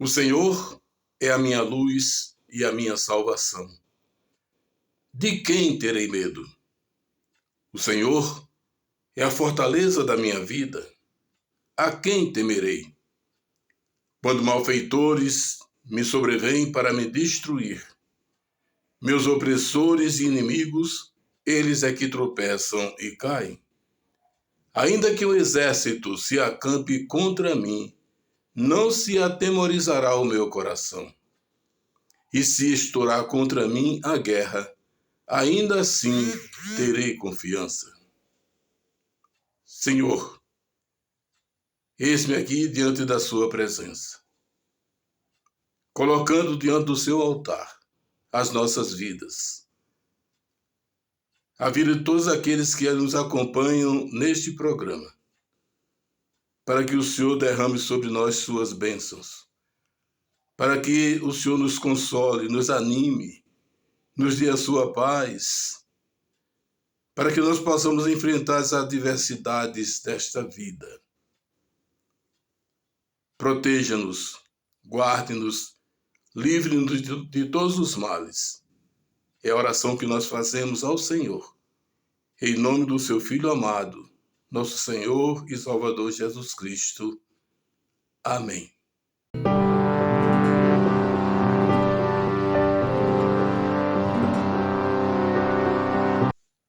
O Senhor é a minha luz e a minha salvação. De quem terei medo? O Senhor é a fortaleza da minha vida. A quem temerei? Quando malfeitores me sobrevêm para me destruir, meus opressores e inimigos, eles é que tropeçam e caem. Ainda que o exército se acampe contra mim, não se atemorizará o meu coração. E se estourar contra mim a guerra, ainda assim terei confiança. Senhor, eis-me aqui diante da sua presença, colocando diante do seu altar as nossas vidas, a vida de todos aqueles que nos acompanham neste programa, para que o Senhor derrame sobre nós suas bênçãos, para que o Senhor nos console, nos anime, nos dê a sua paz, para que nós possamos enfrentar as adversidades desta vida. Proteja-nos, guarde-nos, livre-nos de todos os males. É a oração que nós fazemos ao Senhor, em nome do seu Filho amado, nosso Senhor e Salvador Jesus Cristo. Amém.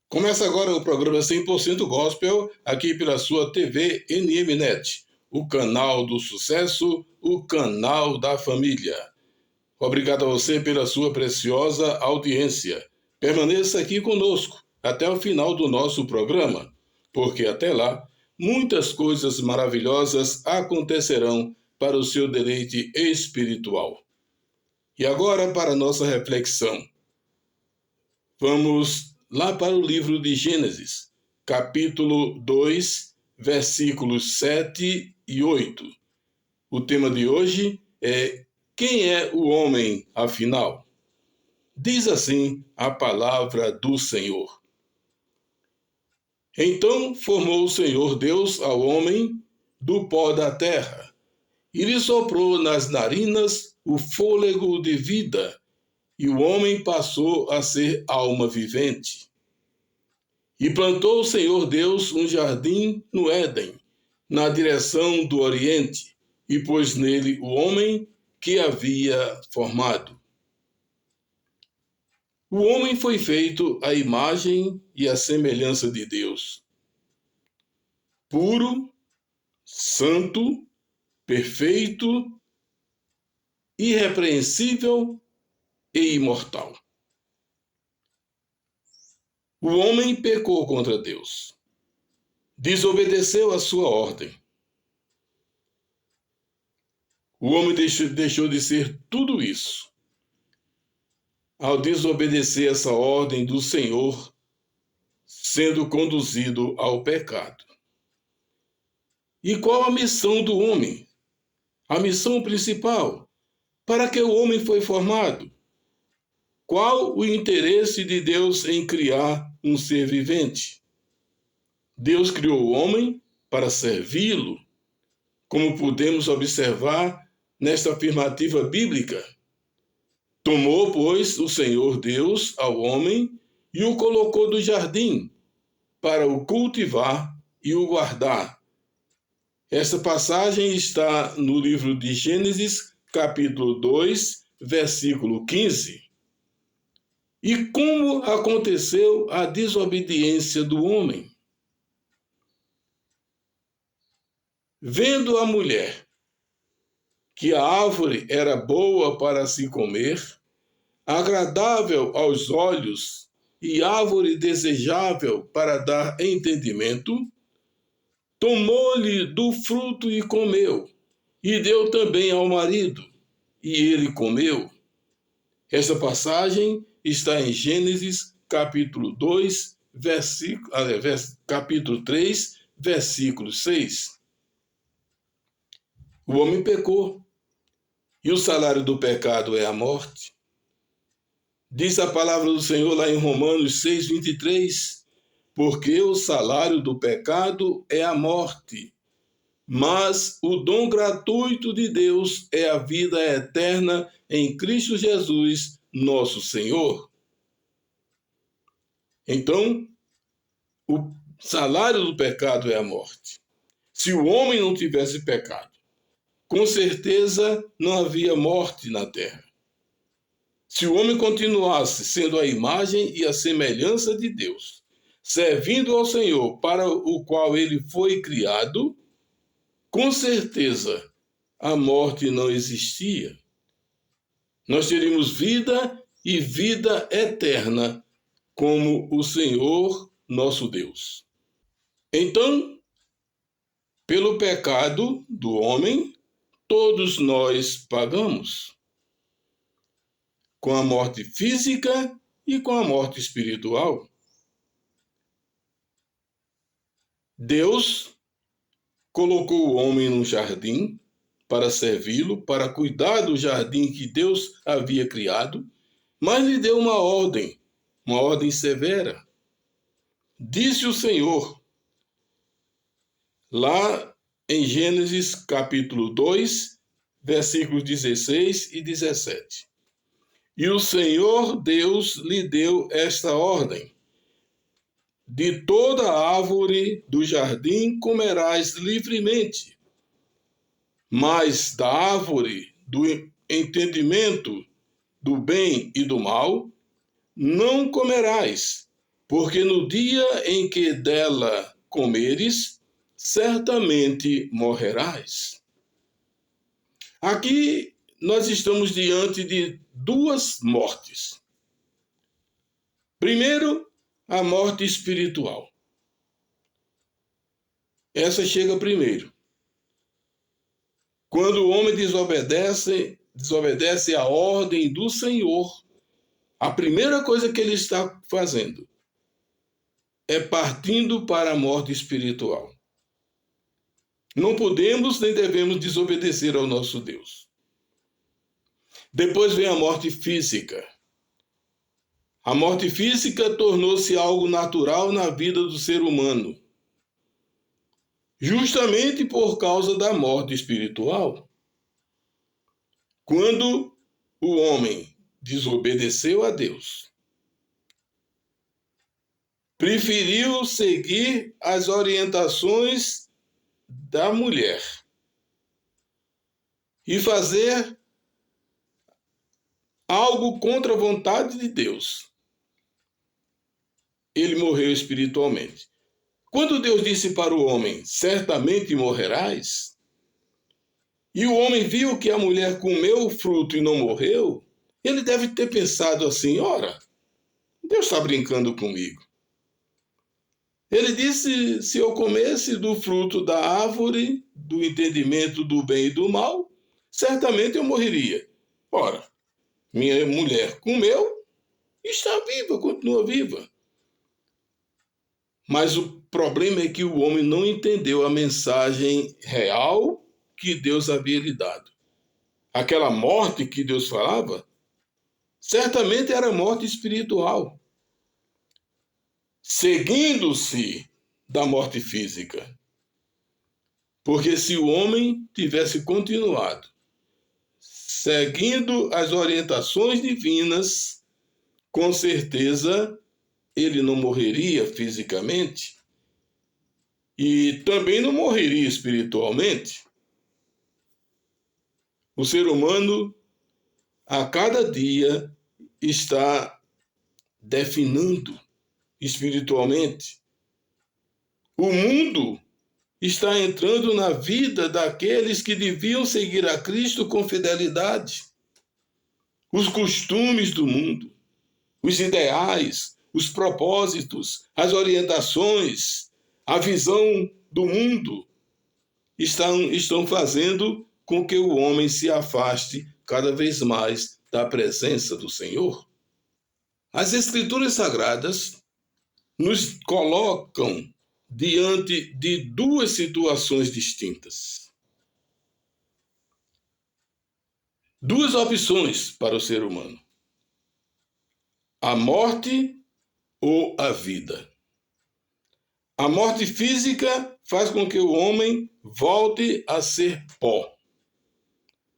Começa agora o programa 100% Gospel, aqui pela sua TV NMNet, o canal do sucesso, o canal da família. Obrigado a você pela sua preciosa audiência. Permaneça aqui conosco até o final do nosso programa, porque até lá, muitas coisas maravilhosas acontecerão para o seu deleite espiritual. E agora para a nossa reflexão. Vamos lá para o livro de Gênesis, capítulo 2, versículos 7 e 8. O tema de hoje é: quem é o homem, afinal? Diz assim a palavra do Senhor. Então formou o Senhor Deus ao homem do pó da terra, e lhe soprou nas narinas o fôlego de vida, e o homem passou a ser alma vivente. E plantou o Senhor Deus um jardim no Éden, na direção do Oriente, e pôs nele o homem que havia formado. O homem foi feito à imagem e à semelhança de Deus. Puro, santo, perfeito, irrepreensível e imortal. O homem pecou contra Deus, desobedeceu a sua ordem. O homem deixou de ser tudo isso ao desobedecer essa ordem do Senhor, sendo conduzido ao pecado. E qual a missão do homem? A missão principal? Para que o homem foi formado? Qual o interesse de Deus em criar um ser vivente? Deus criou o homem para servi-lo, como podemos observar nesta afirmativa bíblica. Tomou, pois, o Senhor Deus ao homem e o colocou no jardim para o cultivar e o guardar. Esta passagem está no livro de Gênesis, capítulo 2, versículo 15. E como aconteceu a desobediência do homem? Vendo a mulher que a árvore era boa para se comer, agradável aos olhos e árvore desejável para dar entendimento, tomou-lhe do fruto e comeu, e deu também ao marido, e ele comeu. Esta passagem está em Gênesis, capítulo 2, capítulo 3, versículo 6. O homem pecou, e o salário do pecado é a morte. Diz a palavra do Senhor lá em Romanos 6, 23, porque o salário do pecado é a morte, mas o dom gratuito de Deus é a vida eterna em Cristo Jesus, nosso Senhor. Então, o salário do pecado é a morte. Se o homem não tivesse pecado, com certeza não havia morte na terra. Se o homem continuasse sendo a imagem e a semelhança de Deus, servindo ao Senhor para o qual ele foi criado, com certeza a morte não existia. Nós teríamos vida e vida eterna como o Senhor nosso Deus. Então, pelo pecado do homem, todos nós pagamos, com a morte física e com a morte espiritual. Deus colocou o homem num jardim para servi-lo, para cuidar do jardim que Deus havia criado, mas lhe deu uma ordem severa. Disse o Senhor, lá em Gênesis capítulo 2, versículos 16 e 17. E o Senhor Deus lhe deu esta ordem: de toda árvore do jardim comerás livremente, mas da árvore do entendimento do bem e do mal não comerás, porque no dia em que dela comeres, certamente morrerás. Aqui nós estamos diante de duas mortes. Primeiro, a morte espiritual. Essa chega primeiro. Quando o homem desobedece à ordem do Senhor, a primeira coisa que ele está fazendo é partindo para a morte espiritual. Não podemos nem devemos desobedecer ao nosso Deus. Depois vem a morte física. A morte física tornou-se algo natural na vida do ser humano, justamente por causa da morte espiritual. Quando o homem desobedeceu a Deus, preferiu seguir as orientações da mulher e fazer algo contra a vontade de Deus, ele morreu espiritualmente. Quando Deus disse para o homem, certamente morrerás, e o homem viu que a mulher comeu o fruto e não morreu, ele deve ter pensado assim, ora, Deus está brincando comigo. Ele disse, se eu comesse do fruto da árvore, do entendimento do bem e do mal, certamente eu morreria. Ora, minha mulher comeu e está viva, continua viva. Mas o problema é que o homem não entendeu a mensagem real que Deus havia lhe dado. Aquela morte que Deus falava, certamente era morte espiritual, seguindo-se da morte física. Porque se o homem tivesse continuado seguindo as orientações divinas, com certeza ele não morreria fisicamente e também não morreria espiritualmente. O ser humano, a cada dia, está definhando espiritualmente. O mundo está entrando na vida daqueles que deviam seguir a Cristo com fidelidade. Os costumes do mundo, os ideais, os propósitos, as orientações, a visão do mundo estão fazendo com que o homem se afaste cada vez mais da presença do Senhor. As Escrituras Sagradas nos colocam diante de duas situações distintas. Duas opções para o ser humano: a morte ou a vida. A morte física faz com que o homem volte a ser pó.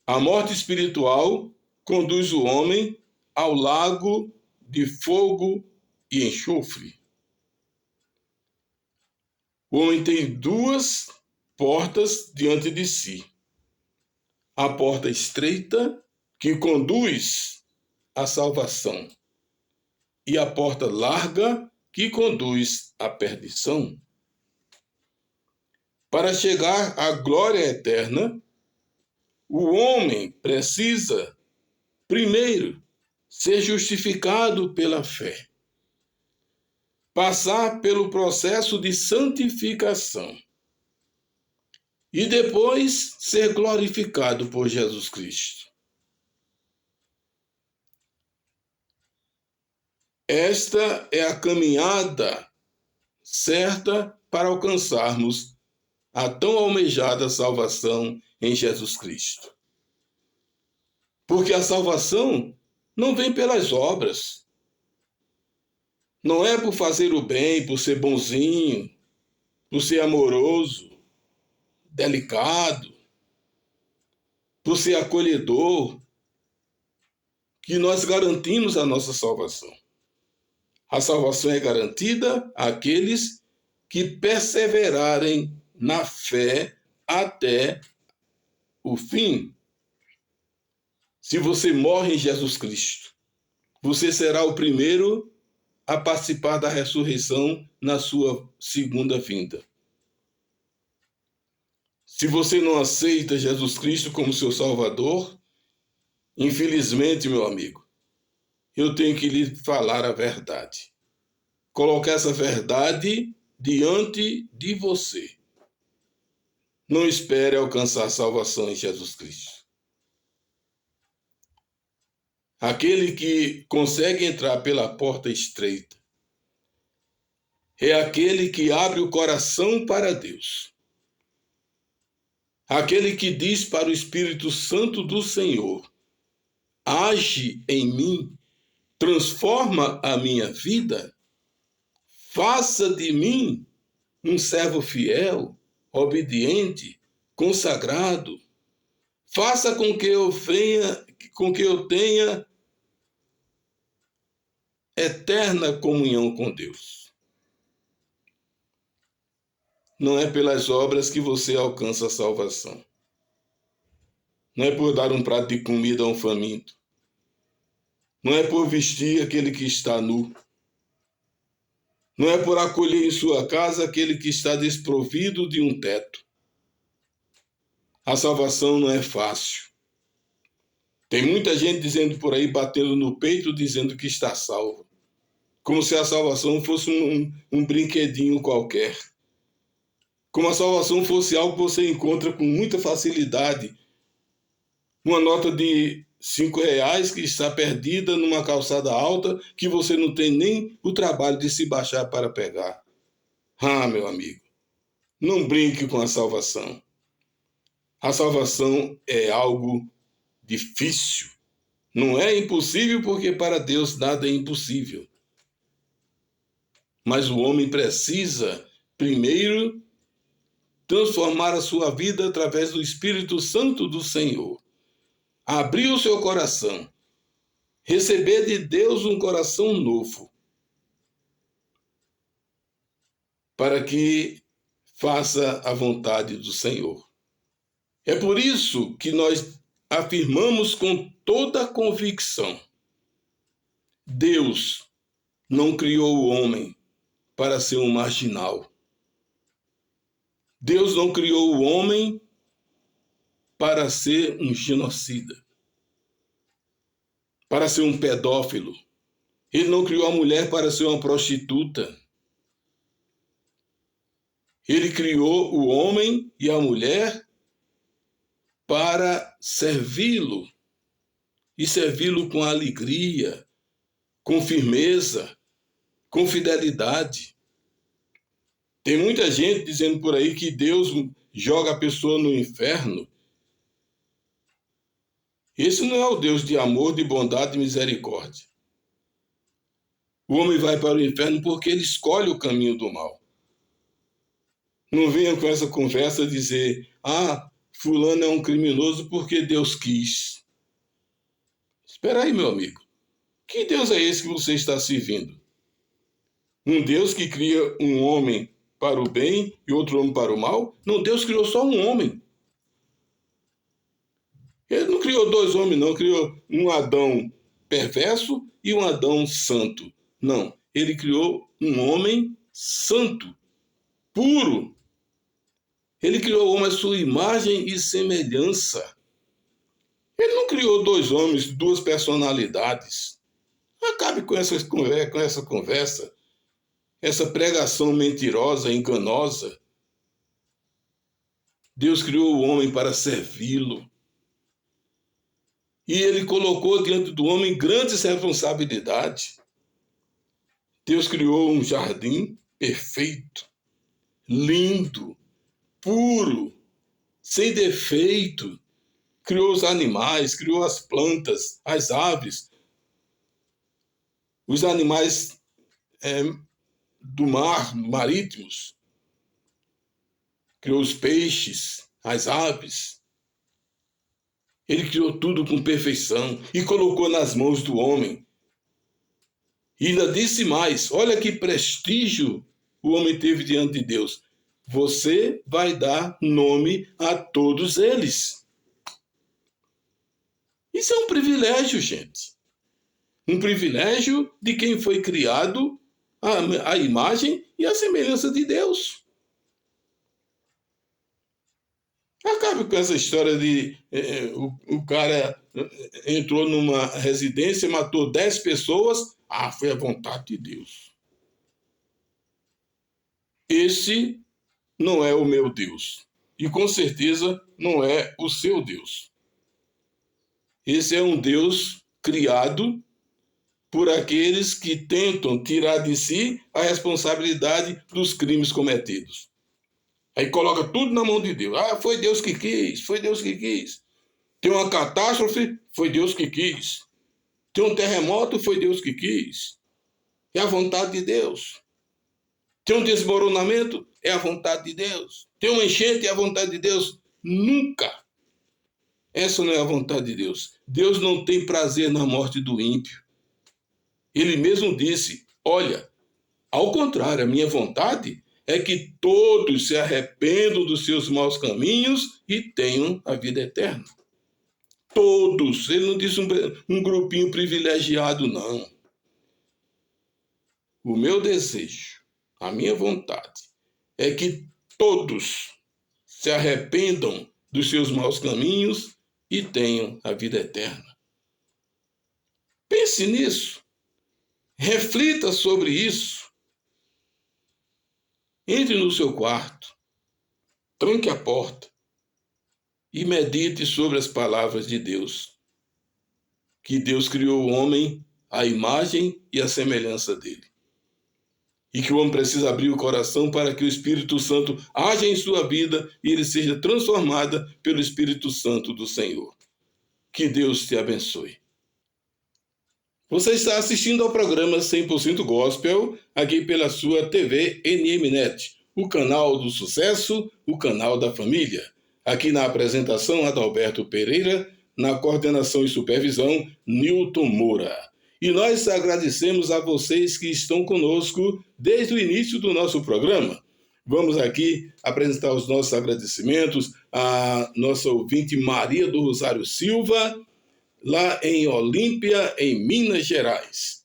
A morte espiritual conduz o homem ao lago de fogo e enxofre. O homem tem duas portas diante de si. A porta estreita, que conduz à salvação, e a porta larga, que conduz à perdição. Para chegar à glória eterna, o homem precisa, primeiro, ser justificado pela fé, passar pelo processo de santificação e depois ser glorificado por Jesus Cristo. Esta é a caminhada certa para alcançarmos a tão almejada salvação em Jesus Cristo. Porque a salvação não vem pelas obras. Não é por fazer o bem, por ser bonzinho, por ser amoroso, delicado, por ser acolhedor, que nós garantimos a nossa salvação. A salvação é garantida àqueles que perseverarem na fé até o fim. Se você morre em Jesus Cristo, você será o primeiro a participar da ressurreição na sua segunda vinda. Se você não aceita Jesus Cristo como seu Salvador, infelizmente, meu amigo, eu tenho que lhe falar a verdade. Colocar essa verdade diante de você. Não espere alcançar salvação em Jesus Cristo. Aquele que consegue entrar pela porta estreita é aquele que abre o coração para Deus. Aquele que diz para o Espírito Santo do Senhor: age em mim, transforma a minha vida, faça de mim um servo fiel, obediente, consagrado. Faça com que eu tenha eterna comunhão com Deus. Não é pelas obras que você alcança a salvação. Não é por dar um prato de comida a um faminto. Não é por vestir aquele que está nu. Não é por acolher em sua casa aquele que está desprovido de um teto. A salvação não é fácil. Tem muita gente dizendo por aí, batendo no peito, dizendo que está salvo. Como se a salvação fosse um brinquedinho qualquer. Como a salvação fosse algo que você encontra com muita facilidade. Uma nota de R$5 que está perdida numa calçada alta que você não tem nem o trabalho de se baixar para pegar. Ah, meu amigo, não brinque com a salvação. A salvação é algo difícil. Não é impossível porque para Deus nada é impossível. Mas o homem precisa, primeiro, transformar a sua vida através do Espírito Santo do Senhor. Abrir o seu coração. Receber de Deus um coração novo. Para que faça a vontade do Senhor. É por isso que nós afirmamos com toda a convicção: Deus não criou o homem para ser um marginal. Deus não criou o homem para ser um genocida, para ser um pedófilo. Ele não criou a mulher para ser uma prostituta. Ele criou o homem e a mulher para servi-lo, e servi-lo com alegria, com firmeza, com fidelidade. Tem muita gente dizendo por aí que Deus joga a pessoa no inferno. Esse não é o Deus de amor, de bondade e misericórdia. O homem vai para o inferno porque ele escolhe o caminho do mal. Não venha com essa conversa dizer, fulano é um criminoso porque Deus quis. Espera aí, meu amigo. Que Deus é esse que você está servindo? Um Deus que cria um homem para o bem e outro homem para o mal? Não, Deus criou só um homem. Ele não criou dois homens, não. Criou um Adão perverso e um Adão santo. Não, ele criou um homem santo, puro. Ele criou o homem à sua imagem e semelhança. Ele não criou dois homens, duas personalidades. Acabe com essa conversa, essa pregação mentirosa, enganosa. Deus criou o homem para servi-lo. E ele colocou diante do homem grandes responsabilidades. Deus criou um jardim perfeito, lindo, puro, sem defeito. Criou os animais, criou as plantas, as aves, os animais do mar, marítimos. Criou os peixes, as aves. Ele criou tudo com perfeição e colocou nas mãos do homem. E ainda disse mais, olha que prestígio o homem teve diante de Deus. Você vai dar nome a todos eles. Isso é um privilégio, gente. Um privilégio de quem foi criado à imagem e à semelhança de Deus. Acabe com essa história de o cara entrou numa residência, matou 10 pessoas. Foi a vontade de Deus. Esse não é o meu Deus. E com certeza não é o seu Deus. Esse é um Deus criado por aqueles que tentam tirar de si a responsabilidade dos crimes cometidos. Aí coloca tudo na mão de Deus. Foi Deus que quis, foi Deus que quis. Tem uma catástrofe, foi Deus que quis. Tem um terremoto, foi Deus que quis. É a vontade de Deus. Tem um desmoronamento, é a vontade de Deus. Tem uma enchente, é a vontade de Deus. Nunca. Essa não é a vontade de Deus. Deus não tem prazer na morte do ímpio. Ele mesmo disse, olha, ao contrário, a minha vontade é que todos se arrependam dos seus maus caminhos e tenham a vida eterna. Todos. Ele não disse um grupinho privilegiado, não. O meu desejo, a minha vontade, é que todos se arrependam dos seus maus caminhos e tenham a vida eterna. Pense nisso. Reflita sobre isso. Entre no seu quarto, tranque a porta e medite sobre as palavras de Deus. Que Deus criou o homem à imagem e à semelhança dele. E que o homem precisa abrir o coração para que o Espírito Santo haja em sua vida e ele seja transformado pelo Espírito Santo do Senhor. Que Deus te abençoe. Você está assistindo ao programa 100% Gospel, aqui pela sua TV NMNet, o canal do sucesso, o canal da família. Aqui na apresentação, Adalberto Pereira, na coordenação e supervisão, Nilton Moura. E nós agradecemos a vocês que estão conosco desde o início do nosso programa. Vamos aqui apresentar os nossos agradecimentos à nossa ouvinte Maria do Rosário Silva, lá em Olímpia, em Minas Gerais.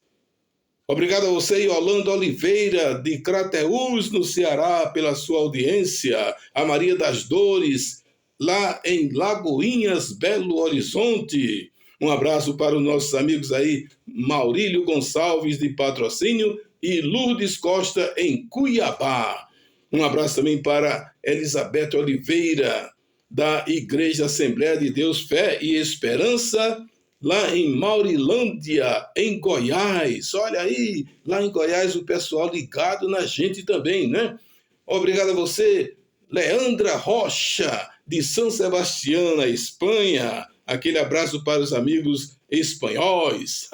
Obrigado a você, Yolanda Oliveira, de Crateús, no Ceará, pela sua audiência. A Maria das Dores, lá em Lagoinhas, Belo Horizonte. Um abraço para os nossos amigos aí, Maurílio Gonçalves, de Patrocínio, e Lourdes Costa, em Cuiabá. Um abraço também para Elizabeth Oliveira, da Igreja Assembleia de Deus, Fé e Esperança, lá em Maurilândia, em Goiás. Olha aí, lá em Goiás o pessoal ligado na gente também, né? Obrigado a você, Leandra Rocha, de São Sebastião, na Espanha. Aquele abraço para os amigos espanhóis.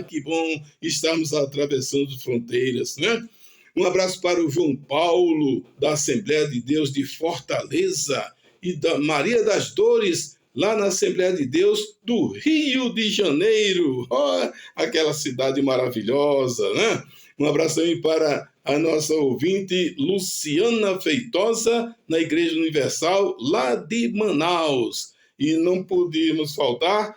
Que bom estarmos atravessando fronteiras, né? Um abraço para o João Paulo, da Assembleia de Deus de Fortaleza, e da Maria das Dores, lá na Assembleia de Deus do Rio de Janeiro. Oh, aquela cidade maravilhosa, né? Um abraço também para a nossa ouvinte Luciana Feitosa, na Igreja Universal, lá de Manaus. E não podíamos faltar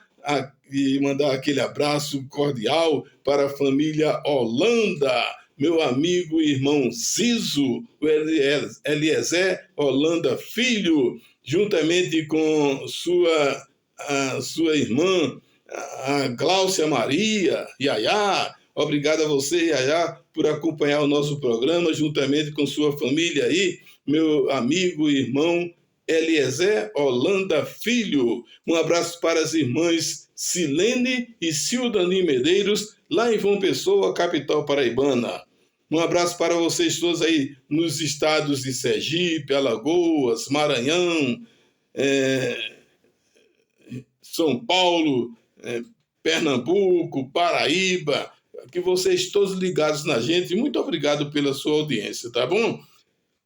e mandar aquele abraço cordial para a família Holanda, meu amigo e irmão Ciso, o Eliezer Holanda Filho, juntamente com sua irmã, a Gláucia Maria, Yaya. Obrigado a você, Yaya, por acompanhar o nosso programa, juntamente com sua família aí, meu amigo e irmão Eliezer Holanda Filho. Um abraço para as irmãs Silene e Cildani Medeiros, lá em João Pessoa, capital paraibana. Um abraço para vocês todos aí nos estados de Sergipe, Alagoas, Maranhão, São Paulo, Pernambuco, Paraíba, que vocês todos ligados na gente. Muito obrigado pela sua audiência, tá bom?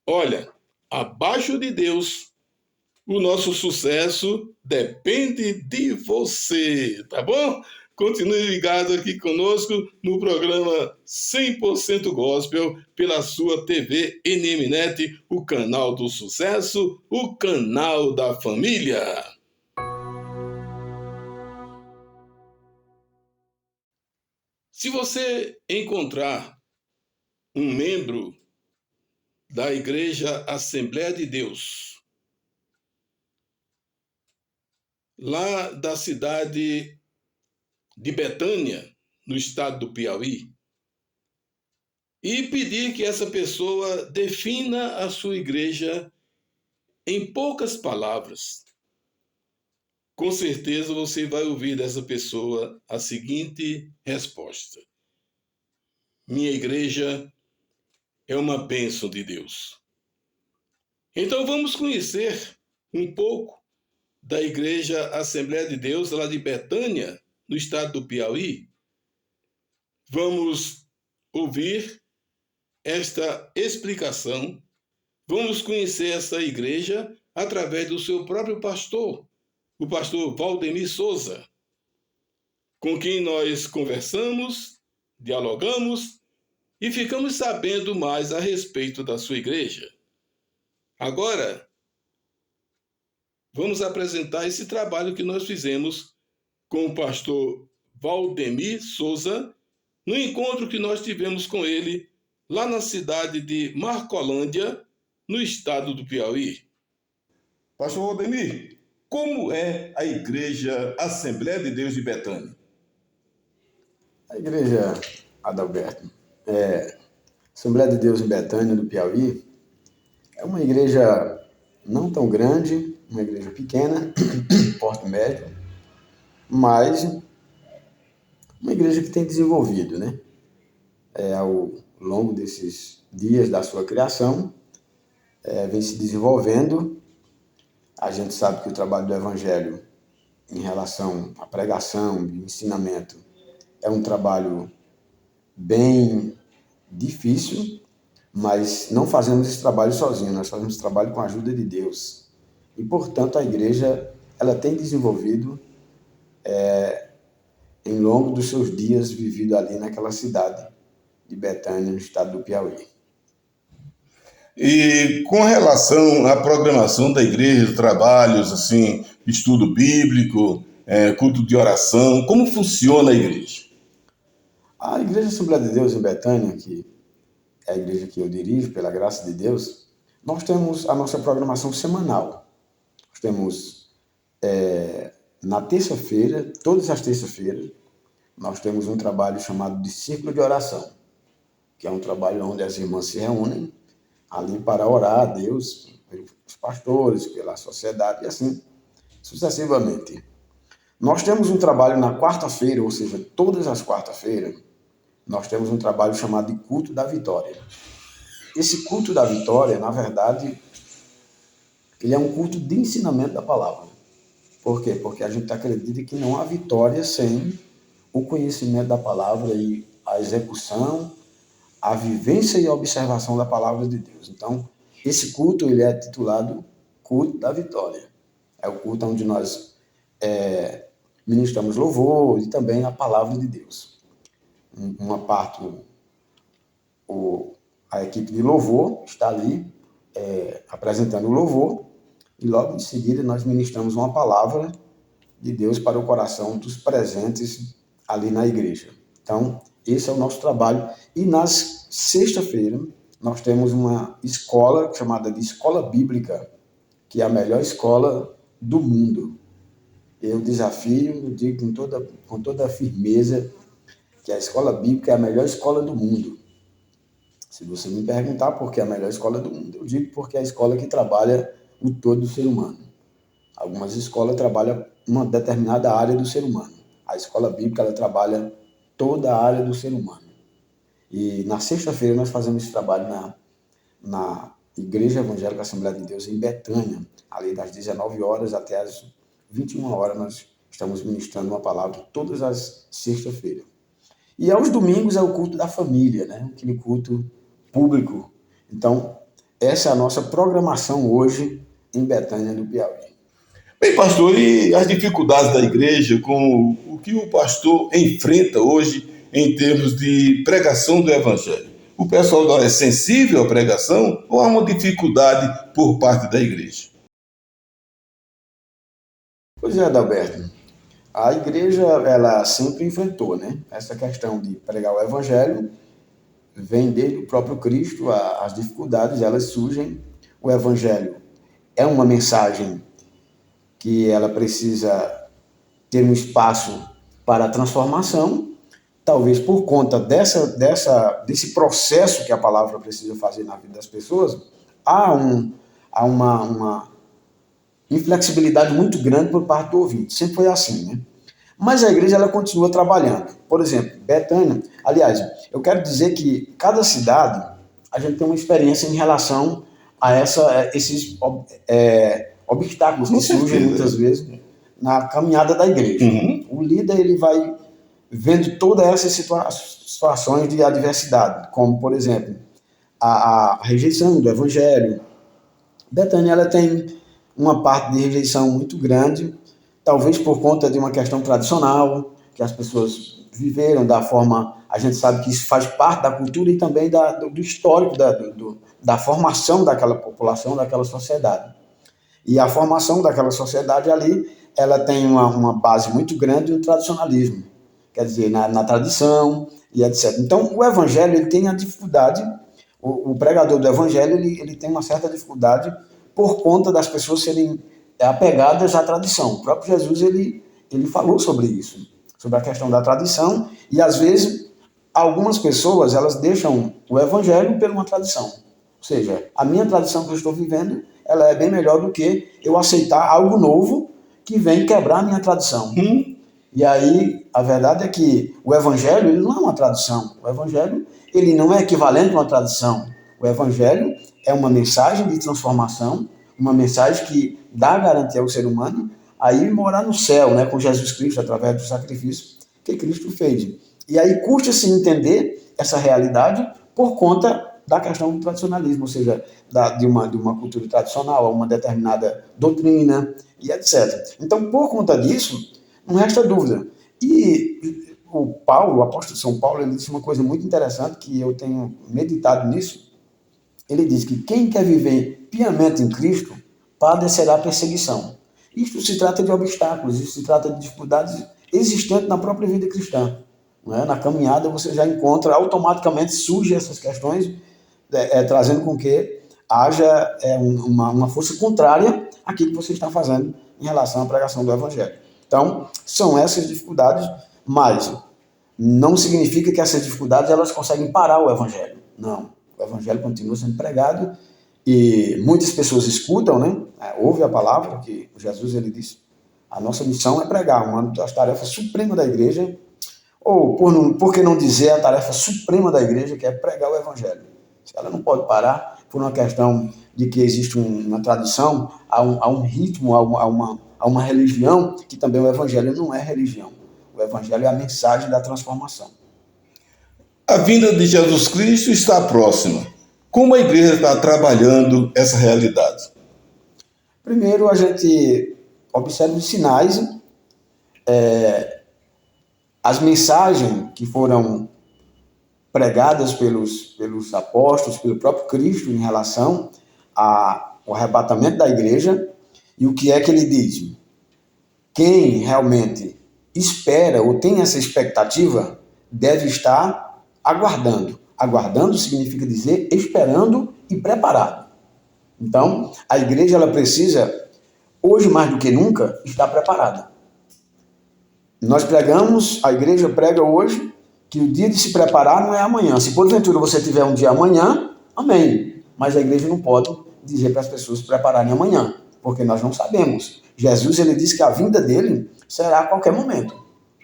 Olha, abaixo de Deus, o nosso sucesso depende de você, tá bom? Continue ligado aqui conosco no programa 100% Gospel pela sua TV NMNet, o canal do sucesso, o canal da família. Se você encontrar um membro da Igreja Assembleia de Deus, lá da cidade de Betânia, no estado do Piauí, e pedir que essa pessoa defina a sua igreja em poucas palavras, com certeza você vai ouvir dessa pessoa a seguinte resposta: minha igreja é uma bênção de Deus. Então vamos conhecer um pouco da Igreja Assembleia de Deus, lá de Betânia, no estado do Piauí. Vamos ouvir esta explicação, vamos conhecer essa igreja através do seu próprio pastor, o pastor Valdemir Souza, com quem nós conversamos, dialogamos e ficamos sabendo mais a respeito da sua igreja. Agora, vamos apresentar esse trabalho que nós fizemos com o pastor Valdemir Souza, no encontro que nós tivemos com ele lá na cidade de Marcolândia, no estado do Piauí. Pastor Valdemir, como é a Igreja Assembleia de Deus de Betânia? A Igreja Adalberto, Assembleia de Deus em Betânia, do Piauí, é uma igreja não tão grande, uma igreja pequena, porte médio, mas uma igreja que tem desenvolvido, né? Ao longo desses dias da sua criação, vem se desenvolvendo. A gente sabe que o trabalho do Evangelho em relação à pregação e ensinamento é um trabalho bem difícil, mas não fazemos esse trabalho sozinho, nós fazemos esse trabalho com a ajuda de Deus. E, portanto, a igreja ela tem desenvolvido em longo dos seus dias vivido ali naquela cidade de Betânia, no estado do Piauí. E com relação à programação da igreja, trabalhos, assim, estudo bíblico, culto de oração, como funciona a igreja? A Igreja Assembleia de Deus em Betânia, que é a igreja que eu dirijo, pela graça de Deus, nós temos a nossa programação semanal. Nós temos, na terça-feira, todas as terças-feiras, nós temos um trabalho chamado de Círculo de Oração, que é um trabalho onde as irmãs se reúnem ali para orar a Deus, pelos pastores, pela sociedade e assim sucessivamente. Nós temos um trabalho na quarta-feira, ou seja, todas as quartas-feiras, nós temos um trabalho chamado de Culto da Vitória. Esse Culto da Vitória, na verdade, ele é um culto de ensinamento da palavra. Por quê? Porque a gente acredita que não há vitória sem o conhecimento da palavra e a execução, a vivência e a observação da palavra de Deus. Então, esse culto ele é titulado Culto da Vitória. É o culto onde nós ministramos louvor e também a palavra de Deus. Uma parte, a equipe de louvor está ali apresentando o louvor e logo em seguida nós ministramos uma palavra de Deus para o coração dos presentes ali na igreja. Então, esse é o nosso trabalho. E nas sexta-feira, nós temos uma escola chamada de Escola Bíblica, que é a melhor escola do mundo. Eu desafio, eu digo com toda firmeza, que a Escola Bíblica é a melhor escola do mundo. Se você me perguntar por que é a melhor escola do mundo, eu digo porque é a escola que trabalha o todo do ser humano. Algumas escolas trabalham uma determinada área do ser humano. A escola bíblica ela trabalha toda a área do ser humano. E na sexta-feira nós fazemos esse trabalho na Igreja Evangélica Assembleia de Deus em Betânia, ali das 19 horas até as 21 horas nós estamos ministrando uma palavra todas as sextas-feiras. E aos domingos é o culto da família, né? Aquele culto público. Então, essa é a nossa programação hoje em Betânia do Piauí. Bem, pastor, e as dificuldades da igreja com o que o pastor enfrenta hoje em termos de pregação do evangelho? O pessoal não é sensível à pregação ou há uma dificuldade por parte da igreja? Pois é, Adalberto. A igreja, ela sempre enfrentou, né? Essa questão de pregar o evangelho vem desde o próprio Cristo, as dificuldades, elas surgem. O evangelho é uma mensagem que ela precisa ter um espaço para a transformação, talvez por conta desse processo que a palavra precisa fazer na vida das pessoas, há uma inflexibilidade muito grande por parte do ouvinte. Sempre foi assim, né? Mas a igreja ela continua trabalhando. Por exemplo, Betânia, aliás, eu quero dizer que cada cidade a gente tem uma experiência em relação a esses obstáculos que surgem muitas vezes na caminhada da igreja. O líder ele vai vendo todas essas situações de adversidade, como, por exemplo, a rejeição do evangelho. Betânia ela tem uma parte de rejeição muito grande, talvez por conta de uma questão tradicional, que as pessoas viveram da forma, a gente sabe que isso faz parte da cultura e também do histórico da formação daquela população, daquela sociedade. E a formação daquela sociedade ali, ela tem uma base muito grande no tradicionalismo, quer dizer, na tradição e etc. Então, o evangelho ele tem a dificuldade, o pregador do evangelho ele tem uma certa dificuldade por conta das pessoas serem apegadas à tradição. O próprio Jesus ele falou sobre isso, sobre a questão da tradição, e às vezes algumas pessoas elas deixam o evangelho por uma tradição. Ou seja, a minha tradição que eu estou vivendo, ela é bem melhor do que eu aceitar algo novo que vem quebrar a minha tradição. E aí, a verdade é que o evangelho ele não é uma tradição. O evangelho ele não é equivalente a uma tradição. O evangelho é uma mensagem de transformação, uma mensagem que dá garantia ao ser humano a ir morar no céu, né, com Jesus Cristo, através do sacrifício que Cristo fez. E aí custa-se entender essa realidade por conta da questão do tradicionalismo, ou seja, de uma cultura tradicional, a uma determinada doutrina e etc. Então, por conta disso, não resta dúvida. E o apóstolo São Paulo, ele disse uma coisa muito interessante, que eu tenho meditado nisso. Ele diz que quem quer viver piamente em Cristo padecerá perseguição. Isto se trata de obstáculos, isso se trata de dificuldades existentes na própria vida cristã. Não é? Na caminhada você já encontra, automaticamente surgem essas questões, trazendo com que haja uma força contrária àquilo que você está fazendo em relação à pregação do Evangelho. Então, são essas dificuldades, mas não significa que essas dificuldades elas conseguem parar o Evangelho. Não. O Evangelho continua sendo pregado e muitas pessoas escutam, né? Ouve a palavra que Jesus ele disse. A nossa missão é pregar, uma das tarefas supremas da igreja, ou por que não dizer a tarefa suprema da igreja, que é pregar o Evangelho. Ela não pode parar por uma questão de que existe uma tradição, há um ritmo, há uma religião, que também o Evangelho não é religião. O Evangelho é a mensagem da transformação. A vinda de Jesus Cristo está próxima. Como a igreja está trabalhando essa realidade? Primeiro, a gente observa os sinais, as mensagens que foram pregadas pelos apóstolos, pelo próprio Cristo em relação ao arrebatamento da igreja. E o que é que ele diz? Quem realmente espera ou tem essa expectativa deve estar aguardando. Aguardando significa dizer esperando e preparado. Então, a igreja ela precisa, hoje mais do que nunca, estar preparada. Nós pregamos, a igreja prega hoje, que o dia de se preparar não é amanhã. Se porventura você tiver um dia amanhã, amém. Mas a igreja não pode dizer para as pessoas se prepararem amanhã, porque nós não sabemos. Jesus ele disse que a vinda dele será a qualquer momento.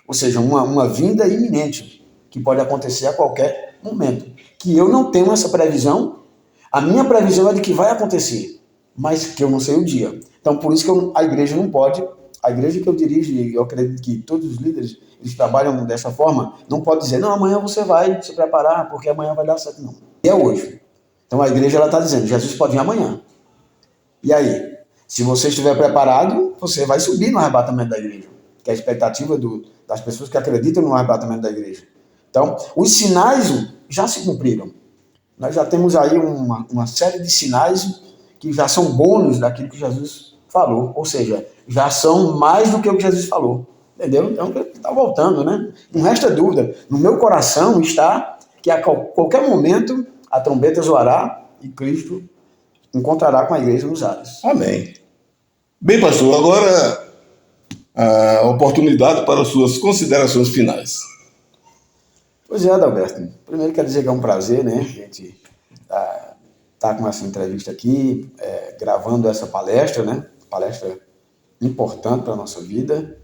Ou seja, uma vinda iminente, que pode acontecer a qualquer momento. Que eu não tenho essa previsão, a minha previsão é de que vai acontecer, mas que eu não sei o dia. Então, por isso que a igreja não pode, a igreja que eu dirijo, e eu acredito que todos os líderes, eles trabalham dessa forma, não pode dizer, não, amanhã você vai se preparar, porque amanhã vai dar certo, não. E é hoje. Então, a igreja está dizendo, Jesus pode vir amanhã. E aí? Se você estiver preparado, você vai subir no arrebatamento da igreja, que é a expectativa das pessoas que acreditam no arrebatamento da igreja. Então, os sinais já se cumpriram. Nós já temos aí uma série de sinais que já são bônus daquilo que Jesus falou, ou seja, já são mais do que o que Jesus falou, entendeu? Então, está voltando, né? Não resta dúvida, no meu coração está que a qualquer momento a trombeta zoará e Cristo encontrará com a igreja nos ares. Amém. Bem, pastor, agora a oportunidade para as suas considerações finais. Pois é, Adalberto. Primeiro quero dizer que é um prazer, né? A gente tá com essa entrevista aqui, gravando essa palestra, né? Palestra importante para a nossa vida.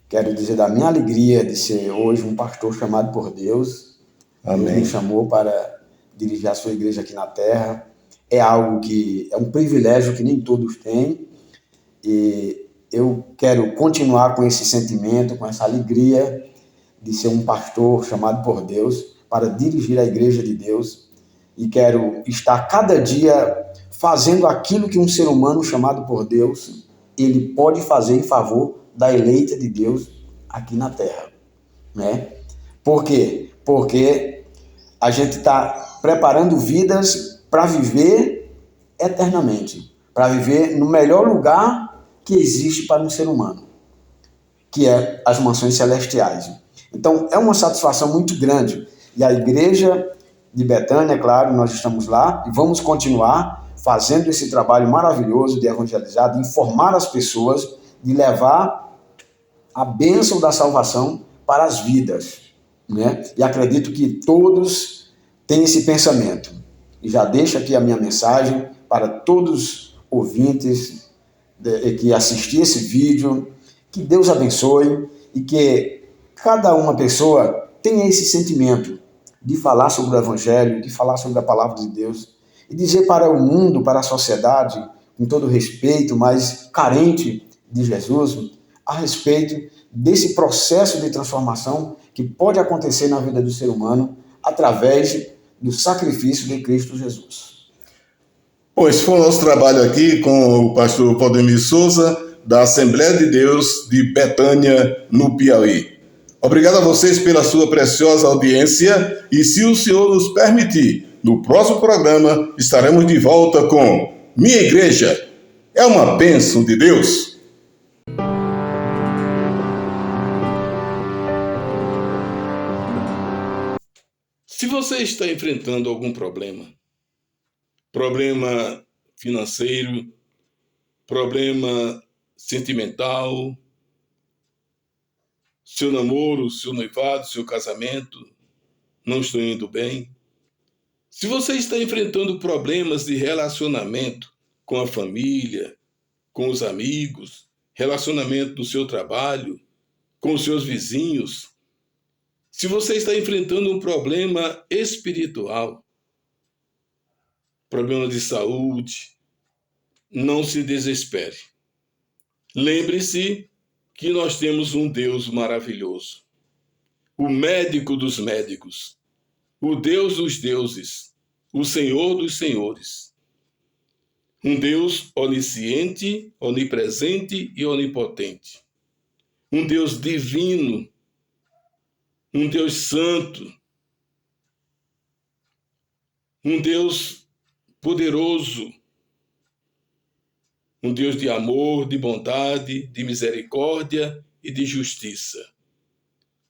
Quero dizer da minha alegria de ser hoje um pastor chamado por Deus. Amém. Deus me chamou para dirigir a sua igreja aqui na terra. É algo que é um privilégio que nem todos têm. E eu quero continuar com esse sentimento, com essa alegria de ser um pastor chamado por Deus para dirigir a igreja de Deus, e quero estar cada dia fazendo aquilo que um ser humano chamado por Deus ele pode fazer em favor da eleita de Deus aqui na terra, né? Por quê? Porque a gente está preparando vidas para viver eternamente, para viver no melhor lugar que existe para um ser humano, que é as mansões celestiais. Então, é uma satisfação muito grande. E a igreja de Betânia, é claro, nós estamos lá e vamos continuar fazendo esse trabalho maravilhoso de evangelizar, de informar as pessoas, de levar a bênção da salvação para as vidas, né? E acredito que todos têm esse pensamento. E já deixo aqui a minha mensagem para todos os ouvintes que assistir esse vídeo, que Deus abençoe e que cada uma pessoa tenha esse sentimento de falar sobre o Evangelho, de falar sobre a Palavra de Deus e dizer para o mundo, para a sociedade, com todo respeito, mas carente de Jesus, a respeito desse processo de transformação que pode acontecer na vida do ser humano através do sacrifício de Cristo Jesus. Bom, esse foi o nosso trabalho aqui com o pastor Valdemir Souza, da Assembleia de Deus de Betânia, no Piauí. Obrigado a vocês pela sua preciosa audiência e, se o Senhor nos permitir, no próximo programa estaremos de volta com Minha Igreja. É uma bênção de Deus. Se você está enfrentando algum problema financeiro, problema sentimental, seu namoro, seu noivado, seu casamento não estão indo bem. Se você está enfrentando problemas de relacionamento com a família, com os amigos, relacionamento do seu trabalho, com os seus vizinhos, se você está enfrentando um problema espiritual, problema de saúde, não se desespere. Lembre-se que nós temos um Deus maravilhoso, o médico dos médicos, o Deus dos deuses, o Senhor dos senhores. Um Deus onisciente, onipresente e onipotente. Um Deus divino, um Deus santo, um Deus poderoso, um Deus de amor, de bondade, de misericórdia e de justiça.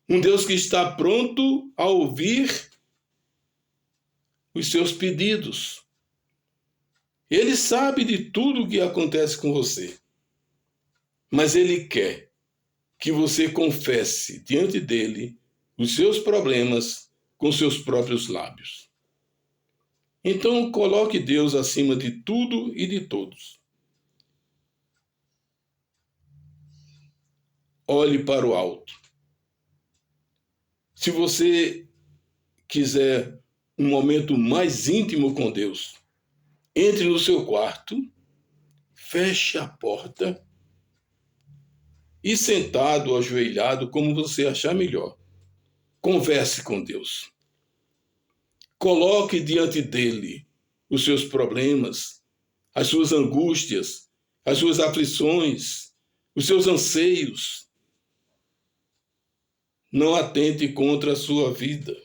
Um Deus que está pronto a ouvir os seus pedidos. Ele sabe de tudo o que acontece com você, mas Ele quer que você confesse diante dele os seus problemas com seus próprios lábios. Então, coloque Deus acima de tudo e de todos. Olhe para o alto. Se você quiser um momento mais íntimo com Deus, entre no seu quarto, feche a porta e, sentado, ajoelhado, como você achar melhor, converse com Deus. Coloque diante dele os seus problemas, as suas angústias, as suas aflições, os seus anseios. Não atente contra a sua vida.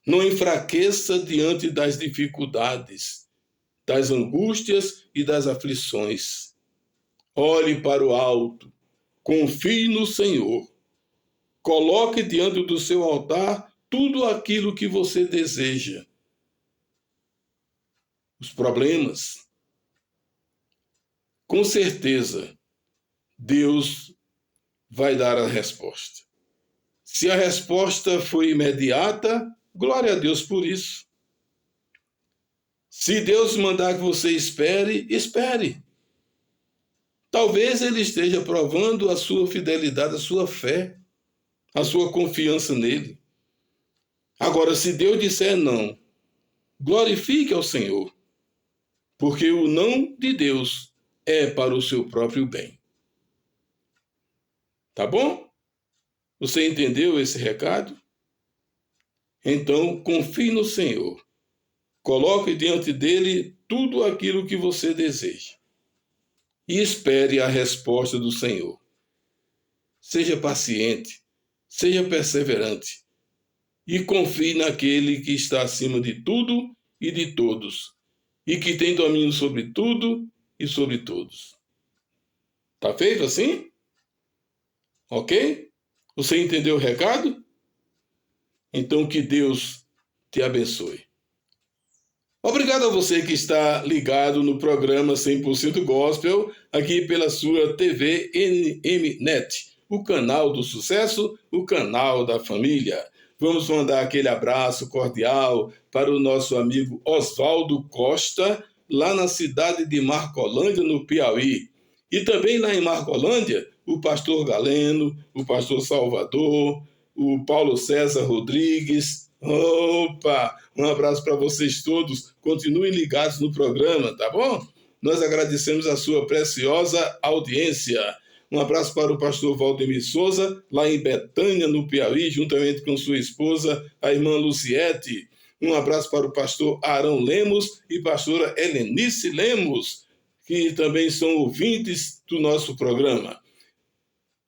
Não enfraqueça diante das dificuldades, das angústias e das aflições. Olhe para o alto, confie no Senhor. Coloque diante do seu altar tudo aquilo que você deseja. Os problemas. Com certeza, Deus vai dar a resposta. Se a resposta foi imediata, glória a Deus por isso. Se Deus mandar que você espere, espere. Talvez Ele esteja provando a sua fidelidade, a sua fé, a sua confiança nele. Agora, se Deus disser não, glorifique ao Senhor, porque o não de Deus é para o seu próprio bem. Tá bom? Você entendeu esse recado? Então, confie no Senhor. Coloque diante dele tudo aquilo que você deseja. E espere a resposta do Senhor. Seja paciente, seja perseverante e confie naquele que está acima de tudo e de todos e que tem domínio sobre tudo e sobre todos. Tá feito assim? Ok? Você entendeu o recado? Então que Deus te abençoe. Obrigado a você que está ligado no programa 100% Gospel, aqui pela sua TV NMNet, o canal do sucesso, o canal da família. Vamos mandar aquele abraço cordial para o nosso amigo Oswaldo Costa, lá na cidade de Marcolândia, no Piauí. E também lá em Marcolândia, o pastor Galeno, o pastor Salvador, o Paulo César Rodrigues. Opa! Um abraço para vocês todos. Continuem ligados no programa, tá bom? Nós agradecemos a sua preciosa audiência. Um abraço para o pastor Valdemir Souza, lá em Betânia, no Piauí, juntamente com sua esposa, a irmã Luciete. Um abraço para o pastor Arão Lemos e pastora Helenice Lemos, que também são ouvintes do nosso programa.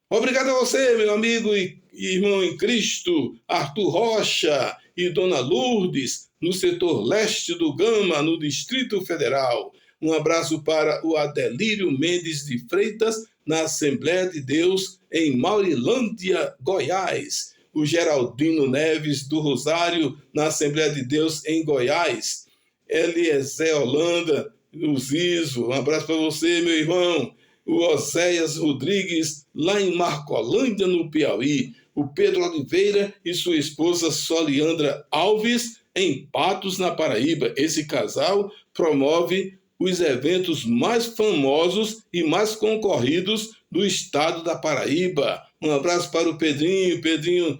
Obrigado a você, meu amigo e irmão em Cristo, Arthur Rocha e Dona Lourdes, no setor leste do Gama, no Distrito Federal. Um abraço para o Adelírio Mendes de Freitas, na Assembleia de Deus, em Maurilândia, Goiás. O Geraldino Neves do Rosário, na Assembleia de Deus, em Goiás. Eliezer Holanda, o Zizo, um abraço para você, meu irmão. O Oséias Rodrigues, lá em Marcolândia, no Piauí. O Pedro Oliveira e sua esposa Soliandra Alves, em Patos, na Paraíba. Esse casal promove os eventos mais famosos e mais concorridos do estado da Paraíba. Um abraço para o Pedrinho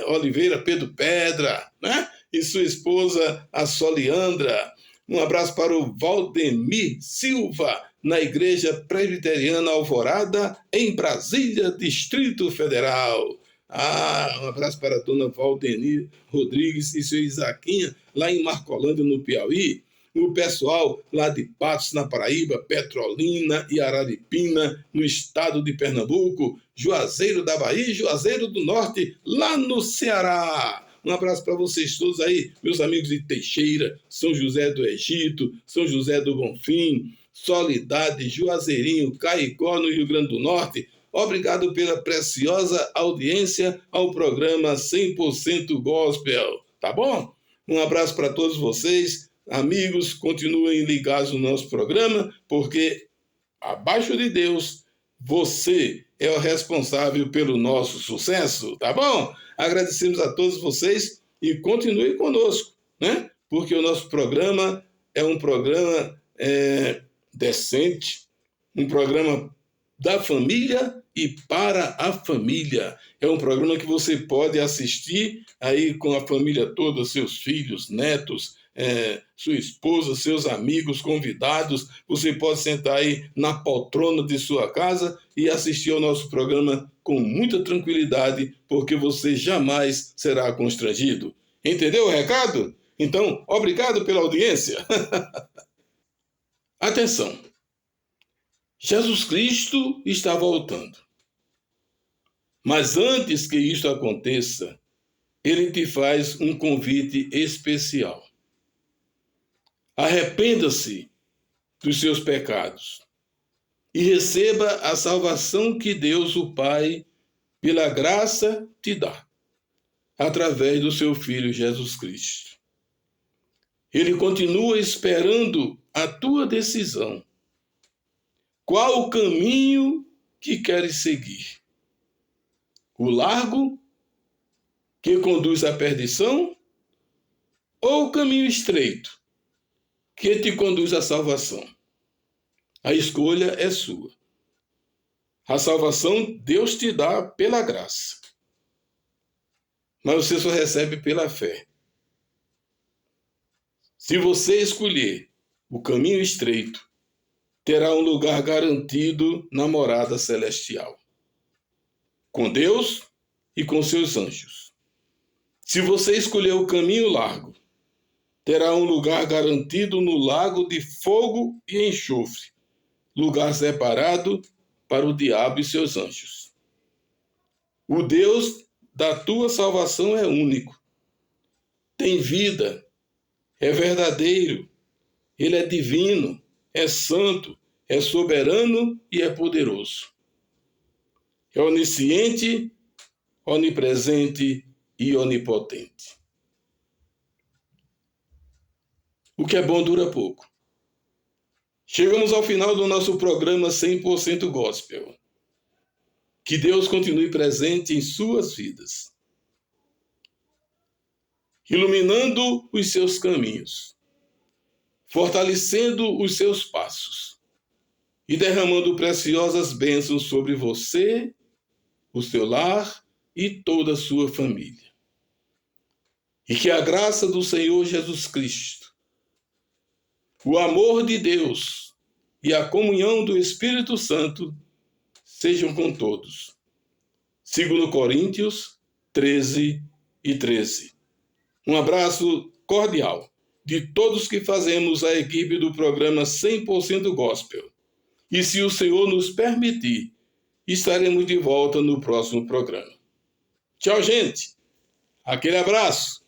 Oliveira, Pedro Pedra, né? E sua esposa, a Soliandra. Um abraço para o Valdemir Silva, na Igreja Presbiteriana Alvorada, em Brasília, Distrito Federal. Um abraço para a dona Valdeni Rodrigues e seu Isaquinha, lá em Marcolândia, no Piauí. O pessoal lá de Patos, na Paraíba, Petrolina e Araripina, no estado de Pernambuco, Juazeiro da Bahia e Juazeiro do Norte, lá no Ceará. Um abraço para vocês todos aí, meus amigos de Teixeira, São José do Egito, São José do Bonfim, Soledade, Juazeirinho, Caicó, no Rio Grande do Norte. Obrigado pela preciosa audiência ao programa 100% Gospel, tá bom? Um abraço para todos vocês. Amigos, continuem ligados no nosso programa, porque abaixo de Deus, você é o responsável pelo nosso sucesso, tá bom? Agradecemos a todos vocês e continue conosco, né? Porque o nosso programa é um programa decente, um programa da família e para a família. É um programa que você pode assistir aí com a família toda, seus filhos, netos, sua esposa, seus amigos, convidados. Você pode sentar aí na poltrona de sua casa e assistir ao nosso programa com muita tranquilidade, porque você jamais será constrangido. Entendeu o recado? Então, obrigado pela audiência. Atenção! Jesus Cristo está voltando. Mas antes que isto aconteça, ele te faz um convite especial. Arrependa-se dos seus pecados e receba a salvação que Deus, o Pai, pela graça, te dá, através do seu Filho Jesus Cristo. Ele continua esperando a tua decisão. Qual o caminho que queres seguir? O largo, que conduz à perdição, ou o caminho estreito, que te conduz à salvação? A escolha é sua. A salvação Deus te dá pela graça, mas você só recebe pela fé. Se você escolher o caminho estreito, terá um lugar garantido na morada celestial, com Deus e com seus anjos. Se você escolher o caminho largo, terá um lugar garantido no lago de fogo e enxofre, lugar separado para o diabo e seus anjos. O Deus da tua salvação é único, tem vida, é verdadeiro, ele é divino, é santo, é soberano e é poderoso. É onisciente, onipresente e onipotente. O que é bom dura pouco. Chegamos ao final do nosso programa 100% Gospel. Que Deus continue presente em suas vidas, iluminando os seus caminhos, fortalecendo os seus passos e derramando preciosas bênçãos sobre você, o seu lar e toda a sua família. E que a graça do Senhor Jesus Cristo, o amor de Deus e a comunhão do Espírito Santo sejam com todos. 2 Coríntios 13:13. Um abraço cordial de todos que fazemos a equipe do programa 100% Gospel. E se o Senhor nos permitir, estaremos de volta no próximo programa. Tchau, gente. Aquele abraço.